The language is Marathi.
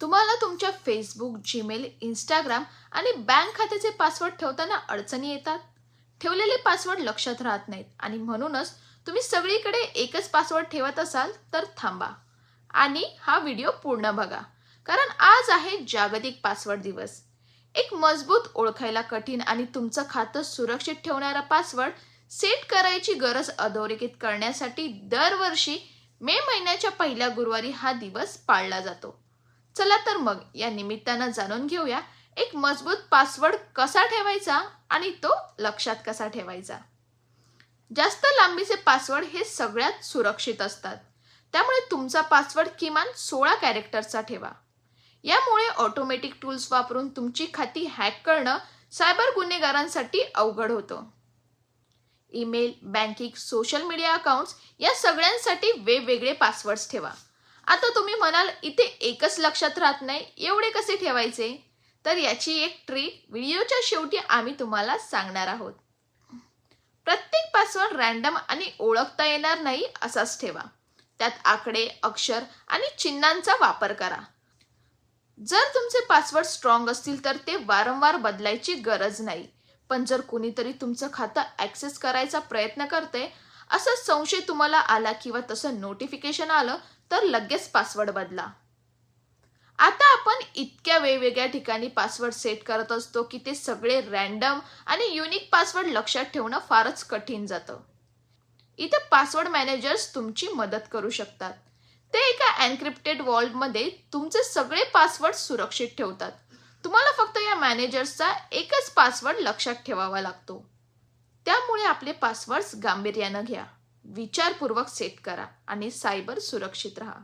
तुम्हाला तुमच्या फेसबुक, जीमेल, इंस्टाग्राम आणि बँक खात्याचे पासवर्ड ठेवताना अडचणी येतात. ठेवलेले पासवर्ड लक्षात राहत नाहीत आणि म्हणूनच तुम्ही सगळीकडे एकच पासवर्ड ठेवत असाल तर थांबा आणि हा व्हिडिओ पूर्ण बघा. कारण आज आहे जागतिक पासवर्ड दिवस. एक मजबूत, ओळखायला कठीण आणि तुमचं खातं सुरक्षित ठेवणारा पासवर्ड सेट करायची गरज अधोरेखित करण्यासाठी दरवर्षी मे महिन्याच्या पहिल्या गुरुवारी हा दिवस पाळला जातो. चला तर मग या निमित्तानं जाणून घेऊया एक मजबूत पासवर्ड कसा ठेवायचा आणि तो लक्षात कसा ठेवायचा. जास्त लांबीचे पासवर्ड हे सगळ्यात सुरक्षित असतात. त्यामुळे तुमचा पासवर्ड किमान 16 कॅरेक्टरचा ठेवा. यामुळे ऑटोमॅटिक टूल्स वापरून तुमची खाती हॅक करणं सायबर गुन्हेगारांसाठी अवघड होतं. Email, banking, social media accounts या सगळ्यांसाठी वेगवेगळे पासवर्ड्स ठेवा. आता तुम्ही म्हणाल, इथे एकच लक्षात राहत नाही, एवढे कसे ठेवायचे? तर याची एक ट्रिक व्हिडिओच्या शेवटी आम्ही तुम्हाला सांगणार आहोत. प्रत्येक पासवर्ड रँडम आणि ओळखता येणार नाही असाच ठेवा. त्यात आकडे, अक्षर आणि चिन्हांचा वापर करा. जर तुमचे पासवर्ड स्ट्रॉंग असतील तर ते वारंवार बदलायची गरज नाही. पण जर कुणीतरी तुमचं खातं ॲक्सेस करायचा प्रयत्न करते असा संशय तुम्हाला आला किंवा तसं नोटिफिकेशन आलं तर लगेच पासवर्ड बदला. आता आपण इतक्या वेगवेगळ्या ठिकाणी पासवर्ड सेट करत असतो की ते सगळे रँडम आणि युनिक पासवर्ड लक्षात ठेवणं फारच कठीण जातं. इथं पासवर्ड मॅनेजर्स तुमची मदत करू शकतात. ते एका एन्क्रिप्टेड वॉल्टमध्ये तुमचे सगळे पासवर्ड सुरक्षित ठेवतात. तुम्हाला फक्त या मॅनेजर्सचा एकच पासवर्ड लक्षात ठेवावा लागतो. त्यामुळे आपले पासवर्ड्स गांभीर्यानं घ्या, विचारपूर्वक सेट करा आणि सायबर सुरक्षित राहा.